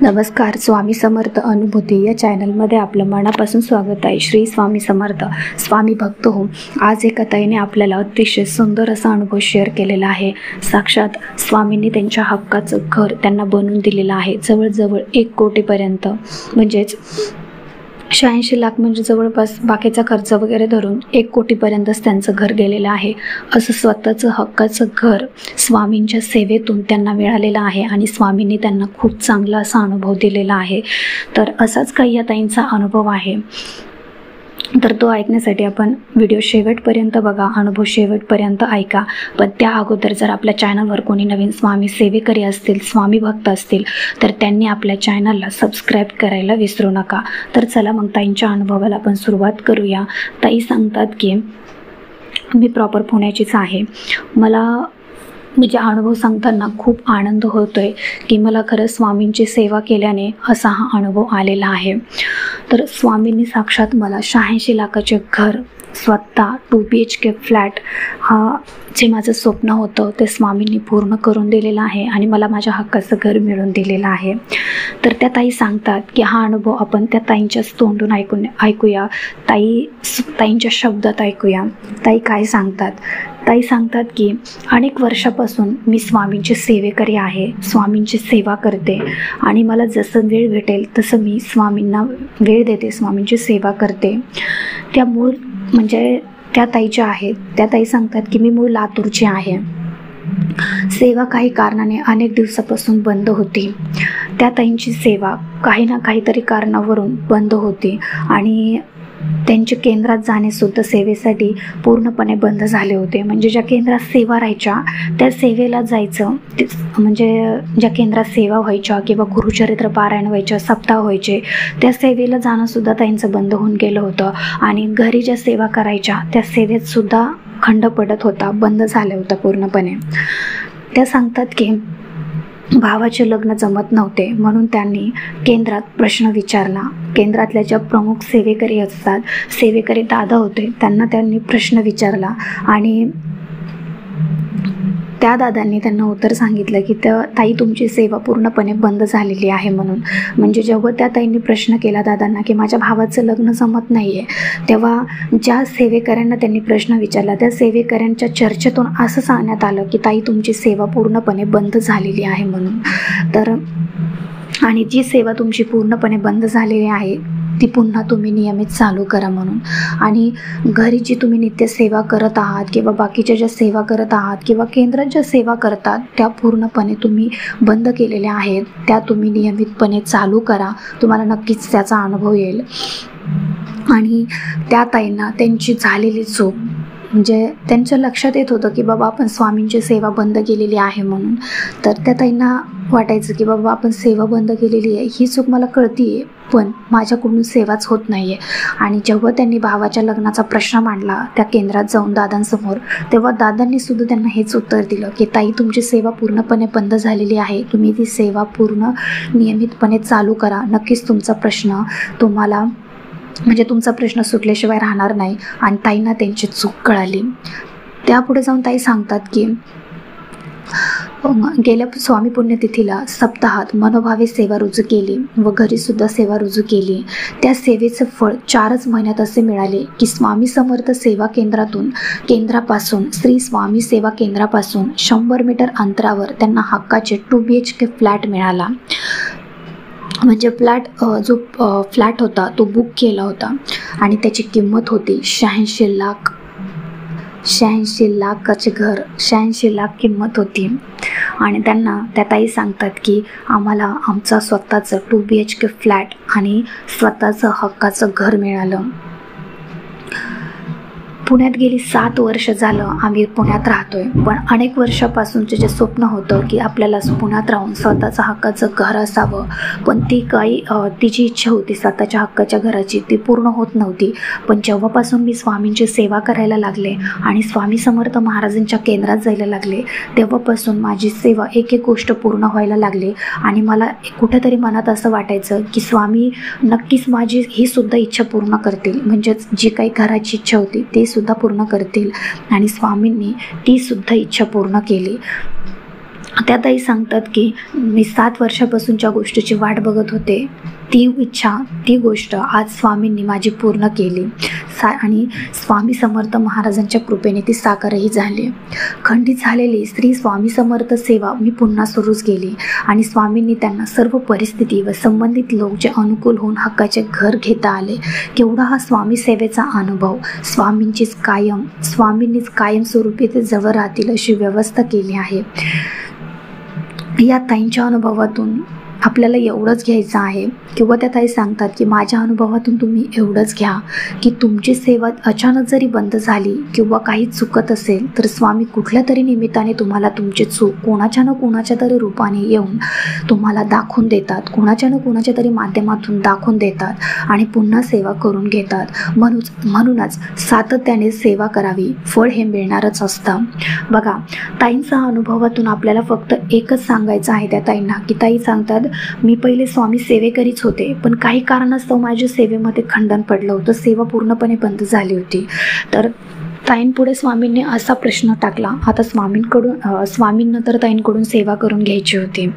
नमस्कार. स्वामी समर्थ अनुभूती या चॅनलमध्ये आपलं मनापासून स्वागत आहे. श्री स्वामी समर्थ. स्वामी भक्त हो. आज एका ताईने आपल्याला अतिशय सुंदर असा अनुभव शेअर केलेला आहे. साक्षात स्वामींनी त्यांच्या हक्काचं घर त्यांना बनवून दिलेलं आहे. जवळजवळ 1 कोटीपर्यंत, म्हणजेच 86 लाख, म्हणजे जवळपास बाकीचा खर्च वगैरे धरून 1 कोटीपर्यंतच त्यांचं घर गेलेलं आहे. असं स्वतःचं हक्काचं घर स्वामींच्या सेवेतून त्यांना मिळालेलं आहे आणि स्वामींनी त्यांना खूप चांगला असा अनुभव दिलेला आहे. तर असाच काही या ताईंचा अनुभव आहे. तर तो ऐकण्यासाठी आपण व्हिडिओ शेवटपर्यंत बघा, अनुभव शेवटपर्यंत ऐका. पण त्या अगोदर जर आपल्या चॅनलवर कोणी नवीन स्वामी सेवेकरी असतील, स्वामी भक्त असतील, तर त्यांनी आपल्या चॅनलला सबस्क्राईब करायला विसरू नका. तर चला मग ताईंच्या अनुभवाला आपण सुरुवात करूया. ताई सांगतात की मी प्रॉपर पुण्याचीच आहे. मला म्हणजे अनुभव सांगताना खूप आनंद होतोय की मला खरं स्वामींची सेवा केल्याने असा हा अनुभव आलेला आहे. तर स्वामींनी साक्षात मला 86 लाखाचे घर, स्वतः 2 BHK फ्लॅट, हा जे माझं स्वप्न होतं ते स्वामींनी पूर्ण करून दिलेलं आहे आणि मला माझ्या हक्काचं घर मिळवून दिलेलं आहे. तर त्या ताई सांगतात की हा अनुभव आपण त्या ताईंच्याच तोंडून ऐकूया. ताईंच्या शब्दात ऐकूया. ताई काय सांगतात. ताई सांगतात की अनेक वर्षापासून मी स्वामींची सेवेकरी आहे, स्वामींची सेवा करते आणि मला जसं वेळ भेटेल तसं मी स्वामींना वेळ देते, स्वामींची सेवा करते. त्या म्हणजे त्या ताईच्या आहेत. त्या ताई सांगतात की मी मूळ लातूरची आहे. सेवा काही कारणाने अनेक दिवसापासून बंद होती. त्या ताईंची सेवा काही ना काहीतरी कारणावरून बंद होती आणि त्यांच्या केंद्रात जाणेसुद्धा सेवेसाठी पूर्णपणे बंद झाले होते. म्हणजे ज्या केंद्रात सेवा राहायच्या त्या सेवेला जायचं, म्हणजे ज्या केंद्रात सेवा व्हायच्या किंवा गुरुचरित्र पारायण व्हायच्या, सप्ताह व्हायचे, त्या सेवेला जाणंसुद्धा त्यांचं बंद होऊन गेलं होतं. आणि घरी ज्या सेवा करायच्या त्या सेवेतसुद्धा खंड पडत होता, बंद झालं होतं पूर्णपणे. त्या सांगतात की भावाचे लग्न जमत नव्हते म्हणून त्यांनी केंद्रात प्रश्न विचारला. केंद्रातल्या ज्या प्रमुख सेवेकरी असतात, सेवेकरी दादा होते, त्यांनी प्रश्न विचारला आणि त्या दादांनी त्यांना उत्तर सांगितलं की ताई तुमची सेवा पूर्णपणे बंद झालेली आहे म्हणून. म्हणजे जेव्हा त्या ताईंनी प्रश्न केला दादांना की माझ्या भावाचं लग्न जमत नाही आहे, तेव्हा ज्या सेवेकऱ्यांना त्यांनी प्रश्न विचारला त्या सेवेकऱ्यांच्या चर्चेतून असं सांगण्यात आलं की ताई तुमची सेवा पूर्णपणे बंद झालेली आहे म्हणून. तर आणि जी सेवा तुमची पूर्णपणे बंद झालेली आहे ती पुन्हा तुम्ही नियमित चालू करा म्हणून. आणि घरी जी तुम्ही नित्य सेवा करत आहात किंवा बाकीच्या ज्या सेवा करत आहात किंवा केंद्रात ज्या सेवा करतात त्या पूर्णपणे तुम्ही बंद केलेल्या आहेत, त्या तुम्ही नियमितपणे चालू करा. तुम्हाला नक्कीच त्याचा अनुभव येईल. आणि त्या ताईंना त्यांची झालेली चूक, म्हणजे त्यांच्या लक्षात येत होतं की बाबा आपण स्वामींची सेवा बंद केलेली आहे म्हणून. तर त्या ताईंना वाटायचं की बाबा आपण सेवा बंद केलेली आहे, ही चूक मला कळती आहे, पण माझ्याकडून सेवाच होत नाही आहे. आणि जेव्हा त्यांनी भावाच्या लग्नाचा प्रश्न मांडला त्या केंद्रात जाऊन दादांसमोर, तेव्हा दादांनी सुद्धा त्यांना हेच उत्तर दिलं की ताई तुमची सेवा पूर्णपणे बंद झालेली आहे, तुम्ही ती सेवा पूर्ण नियमितपणे चालू करा. नक्कीच तुमचा प्रश्न म्हणजे तुमचा प्रश्न सुटल्याशिवाय राहणार नाही. आणि ताईंना त्यांची चूक कळाली. त्यापुढे जाऊन ताई सांगतात की गेल्या स्वामी पुण्यतिथीला सप्ताहात मनोभावे सेवा रुजू केली व घरीसुद्धा सेवा रुजू केली. त्या सेवेचं फळ 4च महिन्यात असे मिळाले की स्वामी समर्थ सेवा केंद्रापासून श्री स्वामी सेवा केंद्रापासून 100 मीटर अंतरावर त्यांना हक्काचे 2 BHK फ्लॅट मिळाला. म्हणजे जो फ्लॅट होता तो बुक केला होता आणि त्याची किंमत होती 86 लाख. 86 लाखाचे घर, 86 लाख किंमत होती. आणि त्या ताई सांगतात की आम्हाला आमचा स्वतःचं 2 BHK फ्लॅट आणि स्वतःचं हक्काचं घर मिळालं. पुण्यात गेली 7 वर्ष झालं आम्ही पुण्यात राहतोय. पण अनेक वर्षापासूनचे जे स्वप्न होतं की आपल्याला पुण्यात राहून स्वतःचं हक्काचं घर असावं, पण ती जी इच्छा होती स्वतःच्या हक्काच्या घराची ती पूर्ण होत नव्हती. पण जेव्हापासून मी स्वामींची सेवा करायला लागले आणि स्वामी समर्थ महाराजांच्या केंद्रात जायला लागले, तेव्हापासून माझी सेवा एक गोष्ट पूर्ण व्हायला लागली. आणि मला कुठेतरी मनात असं वाटायचं की स्वामी नक्कीच माझी ही सुद्धा इच्छा पूर्ण करतील, म्हणजेच जी काही घराची इच्छा होती ते सुद्धा पूर्ण करतील. आणि स्वामींनी ती सुद्धा इच्छा पूर्ण केली. त्या ताई सांगतात की मी 7 वर्षापासूनच्या गोष्टीची वाट बघत होते, ती इच्छा, ती गोष्ट आज स्वामींनी माझी पूर्ण केली आणि स्वामी समर्थ महाराजांच्या कृपेने ती साकारही झाली. खंडित झालेली श्री स्वामी समर्थ सेवा मी पुन्हा सुरूच केली आणि स्वामींनी त्यांना सर्व परिस्थिती व संबंधित लोक जे अनुकूल होऊन हक्काचे घर घेता आले. केवढा हा स्वामी सेवेचा अनुभव. स्वामींनीच कायमस्वरूपी ते जवळ राहतील अशी व्यवस्था केली आहे. या ताईंच्या अनुभवातून आपल्याला एवढंच घ्यायचं आहे किंवा त्या ताई सांगतात की माझ्या अनुभवातून तुम्ही एवढंच घ्या की तुमची सेवा अचानक जरी बंद झाली किंवा काही चुकत असेल तर स्वामी कुठल्या तरी निमित्ताने तुम्हाला तुमची चूक कोणाच्या ना कोणाच्या तरी रूपाने येऊन तुम्हाला दाखवून देतात, कोणाच्या ना कोणाच्या तरी माध्यमातून दाखवून देतात आणि पुन्हा सेवा करून घेतात. म्हणूनच सातत्याने सेवा करावी, फळ हे मिळणारच असतं. बघा, ताईंच्या अनुभवातून आपल्याला फक्त एकच सांगायचं आहे त्या ताईंना की ताई सांगतात मी पहिले स्वामी सेवेकरीच होते, पण काही कारणास्तव माझ्या सेवेमध्ये खंडन पडलं होतं, सेवा पूर्णपणे बंद झाली होती. तर ताईंपुढे स्वामींनी असा प्रश्न टाकला, आता स्वामींना तर ताईंकडून सेवा करून घ्यायची होती,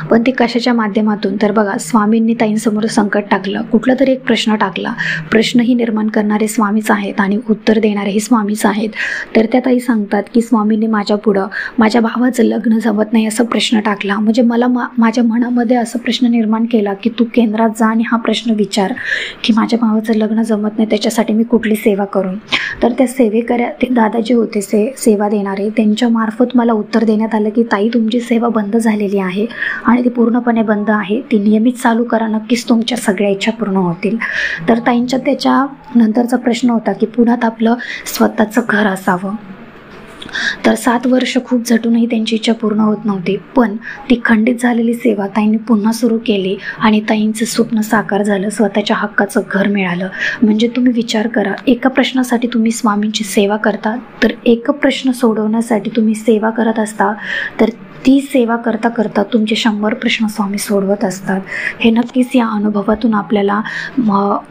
पण ते कशाच्या माध्यमातून. तर बघा, स्वामींनी ताईंसमोर संकट टाकलं, कुठला तरी एक प्रश्न टाकला. प्रश्नही निर्माण करणारे स्वामीच आहेत आणि उत्तर देणारेही स्वामीच आहेत. तर त्या ताई सांगतात की स्वामींनी माझ्या पुढं माझ्या भावाचं लग्न जमत नाही असा प्रश्न टाकला. म्हणजे मला माझ्या मनामध्ये असा प्रश्न निर्माण केला की तू केंद्रात जा आणि हा प्रश्न विचार की माझ्या भावाचं लग्न जमत नाही, त्याच्यासाठी मी कुठली सेवा करू. तर त्या ते दादा जे होते सेवा देणारे, त्यांच्या मार्फत मला उत्तर देण्यात आलं की ताई तुमची सेवा बंद झालेली आहे आणि ती पूर्णपणे बंद आहे, ती नियमित चालू करा, नक्कीच तुमच्या सगळ्या इच्छा पूर्ण होतील. तर ताईंच्या त्याच्या नंतरचा प्रश्न होता की पुण्यात आपलं स्वतःचं घर असावं. तर 7 वर्ष खूप झटूनही त्यांची इच्छा पूर्ण होत नव्हती, पण ती खंडित झालेली सेवा ताईंनी पुन्हा सुरू केली आणि ताईंचं स्वप्न साकार झालं, स्वतःच्या हक्काचं घर मिळालं. म्हणजे तुम्ही विचार करा, एका प्रश्नासाठी तुम्ही स्वामींची सेवा करता, तर एक प्रश्न सोडवण्यासाठी तुम्ही सेवा करत असता, तर ती सेवा करता करता तुमचे 100 प्रश्न स्वामी सोडवत असतात. हे नक्कीच या अनुभवातून आपल्याला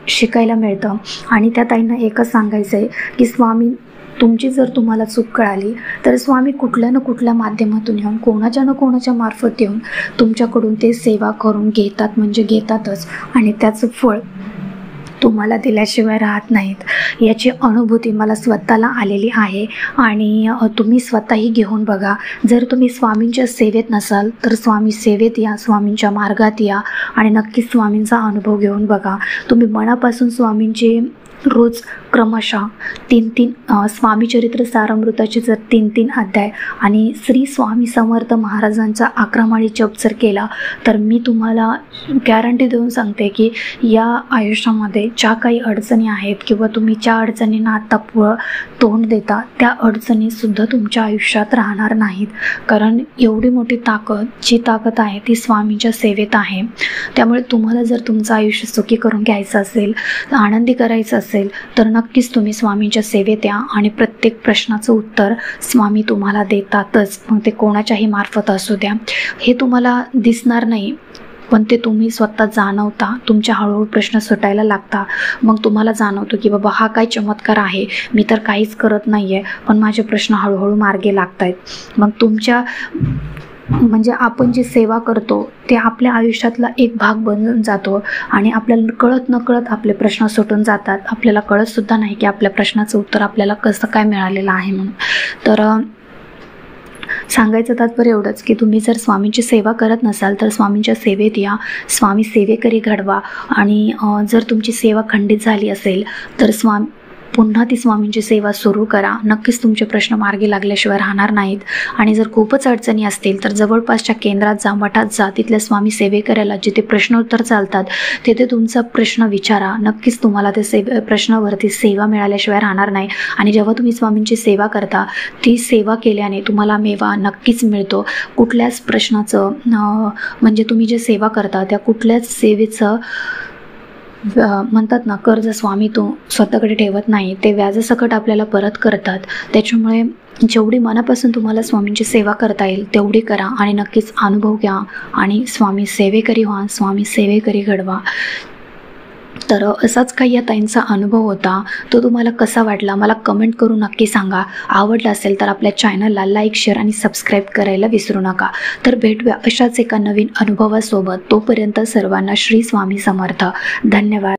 शिकायला मिळतं. आणि त्या ताईंना एकच सांगायचं आहे की स्वामी तुमची जर तुम्हाला चूक कळाली तर स्वामी कुठल्या ना कुठल्या माध्यमातून येऊन कोणाच्या ना कोणाच्या मार्फत येऊन तुमच्याकडून ते सेवा करून घेतात, म्हणजे घेतातच, आणि त्याचं फळ तुम्हाला दिल्याशिवाय राहत नाहीत. याची अनुभूती मला स्वतःला आलेली आहे आणि तुम्ही स्वतःही घेऊन बघा. जर तुम्ही स्वामींच्या सेवेत नसाल तर स्वामी सेवेत या, स्वामींच्या मार्गात या आणि नक्कीच स्वामींचा अनुभव घेऊन बघा. तुम्ही मनापासून स्वामींचे रोज क्रमशः 3 स्वामी चरित्र सारामृताचे जर 3 अध्याय आणि श्री स्वामी समर्थ महाराजांचा 11 माळी जप जर केला तर मी तुम्हाला गॅरंटी देऊन सांगते की या आयुष्यामध्ये ज्या काही अडचणी आहेत किंवा तुम्ही ज्या अडचणींना आत्ता तोंड देता त्या अडचणीसुद्धा तुमच्या आयुष्यात राहणार नाहीत. कारण एवढी मोठी जी ताकद आहे ती स्वामींच्या सेवेत आहे. त्यामुळे तुम्हाला जर तुमचं आयुष्य सुखी करून घ्यायचं असेल, आनंदी करायचं असेल तर नक्कीच तुम्ही स्वामींच्या सेवेत या आणि प्रत्येक प्रश्नाचं उत्तर स्वामी तुम्हाला देतातच. मग ते कोणाच्याही मार्फत असू द्या, हे तुम्हाला दिसणार नाही पण ते तुम्ही स्वतः जाणवता. तुमच्या हळूहळू प्रश्न सुटायला लागता, मग तुम्हाला जाणवतो की बाबा हा काय चमत्कार आहे, मी तर काहीच करत नाही आहे पण माझे प्रश्न हळूहळू मार्गी लागत आहेत. मग तुमच्या म्हणजे आपण जी सेवा करतो ते आपल्या आयुष्यातला एक भाग बनून जातो आणि आपल्याला कळत नकळत आपले प्रश्न सुटून जातात. आपल्याला कळतसुद्धा नाही की आपल्या प्रश्नाचं उत्तर आपल्याला कसं काय मिळालेलं आहे म्हणून. तर सांगायचं तात्पर्य एवढंच की तुम्ही जर स्वामींची सेवा करत नसाल तर स्वामींच्या सेवेत या, स्वामी सेवेकरी घडवा आणि जर तुमची सेवा खंडित झाली असेल तर पुन्हा ती स्वामींची सेवा सुरू करा. नक्कीच तुमचे प्रश्न मार्गी लागल्याशिवाय राहणार नाहीत. आणि जर खूपच अडचणी असतील तर जवळपासच्या केंद्रात जा, मठात जा, तिथल्या स्वामी सेवेकऱ्याला जिथे प्रश्नोत्तर चालतात तिथे तुमचा प्रश्न विचारा. नक्कीच तुम्हाला ते प्रश्नावरती सेवा मिळाल्याशिवाय राहणार नाही. आणि जेव्हा तुम्ही स्वामींची सेवा करता ती सेवा केल्याने तुम्हाला मेवा नक्कीच मिळतो. कुठल्याच प्रश्नाचं म्हणजे तुम्ही जे सेवा करता त्या कुठल्याच सेवेचं म्हणतात ना, कर्ज स्वामी तो स्वतःकडे ठेवत नाही, ते व्याजासकट आपल्याला परत करतात. त्याच्यामुळे जेवढी मनापासून तुम्हाला स्वामींची सेवा करता येईल तेवढी करा आणि नक्कीच अनुभव घ्या आणि स्वामी सेवेकरी व्हा, स्वामी सेवेकरी घडवा. तर असाच काही या ताईंचा अनुभव होता. तो तुम्हाला कसा वाटला मला कमेंट करून नक्की सांगा. आवडला असेल तर आपल्या चॅनलला लाईक, शेअर आणि सबस्क्राईब करायला विसरू नका. तर भेटूया अशाच एका नवीन अनुभवासोबत. तोपर्यंत सर्वांना श्री स्वामी समर्थ. धन्यवाद.